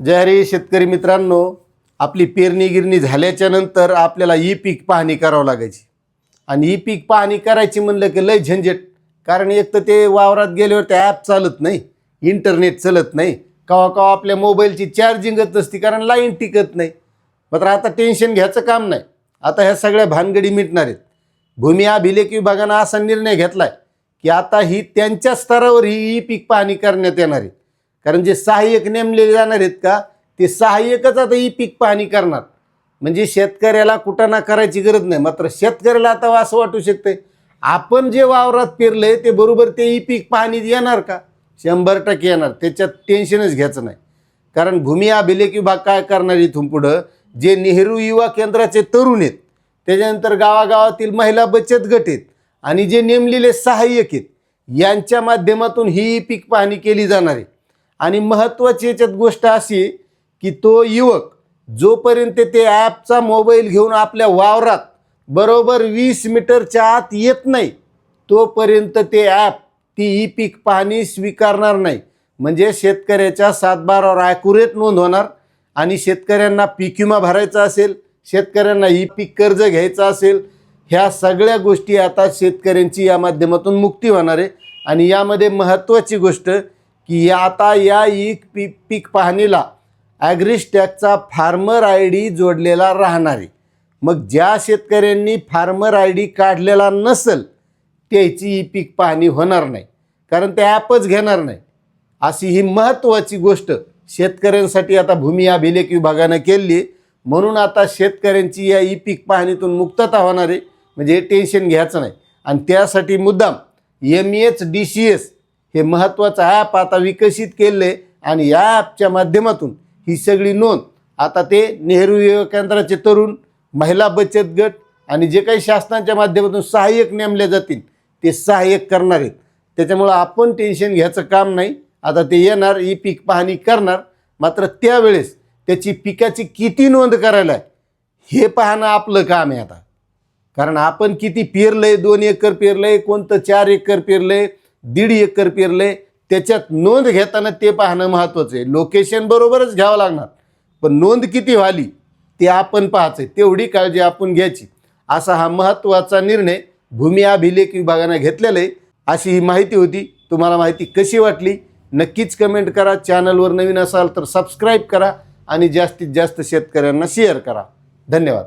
जय हरी शेतकरी मित्रांनो, आपली पेरणी गिरणी झाल्याच्या नंतर आपल्याला ई पीक पाहणी करावं लागायची आणि ई पीक पाहणी करायची म्हणलं की लय झंझट. कारण एक तर ते वावरात गेल्यावर ते ॲप चालत नाही, इंटरनेट चालत नाही, कवा कवा आपल्या मोबाईलची चार्जिंगच नसती कारण लाईन टिकत नाही. मात्र आता टेन्शन घ्यायचं काम नाही. आता ह्या सगळ्या भानगडी मिटणार आहेत. भूमी अभिलेख विभागानं असा निर्णय घेतलाय की आता ही त्यांच्या स्तरावर ही ई पीक पाहणी करण्यात येणार आहे. कारण जे सहाय्यक नेमले जाणार आहेत का, ते सहाय्यकच आता ई पीक पाहणी करणार. म्हणजे शेतकऱ्याला कुठं करायची गरज नाही. मात्र शेतकऱ्याला आता असं वाटू शकते आपण जे वावरात पेरलंय ते बरोबर ते ई पीक पाहणीत येणार का? 100% येणार. त्याच्यात टेन्शनच घ्यायचं नाही. कारण भूमी अभिलेख विभाग काय करणार इथून पुढं, जे नेहरू युवा केंद्राचे तरुण आहेत, त्याच्यानंतर गावागावातील महिला बचत गट आहेत आणि जे नेमलेले सहाय्यक आहेत, यांच्या माध्यमातून ही ई पीक पाहणी केली जाणार आहे. आणि महत्त्वाची याच्यात गोष्ट अशी की तो युवक जोपर्यंत ते ॲपचा मोबाईल घेऊन आपल्या वावरात बरोबर 20 मीटरच्या आत येत नाही तोपर्यंत ते ॲप ती ई पीक पाहणी स्वीकारणार नाही. म्हणजे शेतकऱ्याच्या 7/12वर ॲक्युरेट नोंद होणार आणि शेतकऱ्यांना पीक विमा भरायचा असेल, शेतकऱ्यांना ई पीक कर्ज घ्यायचं असेल, ह्या सगळ्या गोष्टी आता शेतकऱ्यांची या माध्यमातून मुक्ती होणार आहे. आणि यामध्ये महत्त्वाची गोष्ट की आता या ई पीक पाहणीला ॲग्रिस्टॅगचा फार्मर आय डी जोडलेला राहणार आहे. मग ज्या शेतकऱ्यांनी फार्मर आय डी काढलेला नसेल त्याची ई पीक पाहणी होणार नाही, कारण ते ॲपच घेणार नाही. अशी ही महत्त्वाची गोष्ट शेतकऱ्यांसाठी आता भूमी अभिलेख विभागानं केली. म्हणून आता शेतकऱ्यांची या ई पीक पाहणीतून मुक्तता होणार आहे. म्हणजे टेन्शन घ्यायचं नाही. आणि त्यासाठी मुद्दाम MEHDCS हे महत्त्वाचं ॲप आता विकसित केलं आहे आणि या ॲपच्या माध्यमातून ही सगळी नोंद आता ते नेहरू युवा केंद्राचे तरुण, महिला बचत गट आणि जे काही शासनाच्या माध्यमातून सहाय्यक नेमले जातील ते सहाय्यक करणार आहेत. त्याच्यामुळं आपण टेन्शन घ्यायचं काम नाही. आता ते येणार, ई पीक पाहणी करणार. मात्र त्यावेळेस त्याची पिकाची किती नोंद करायला आहे हे पाहणं आपलं काम आहे आता. कारण आपण किती पेरलंय, 2 एकर पेरलंय, कोणतं 4 एकर पेरलंय, 1.5 एकर पेरलंय, त्याच्यात नोंद घेताना ते पाहणं महत्त्वाचं आहे. लोकेशन बरोबरच घ्यावं लागणार, पण नोंद किती व्हाली ते आपण पाहायचं. तेवढी काळजी आपण घ्यायची. असा हा महत्त्वाचा निर्णय भूमी अभिलेख विभागाने घेतलेला आहे. अशी ही माहिती होती. तुम्हाला माहिती कशी वाटली नक्कीच कमेंट करा. चॅनलवर नवीन असाल तर सबस्क्राईब करा आणि जास्तीत जास्त शेतकऱ्यांना शेअर करा. धन्यवाद.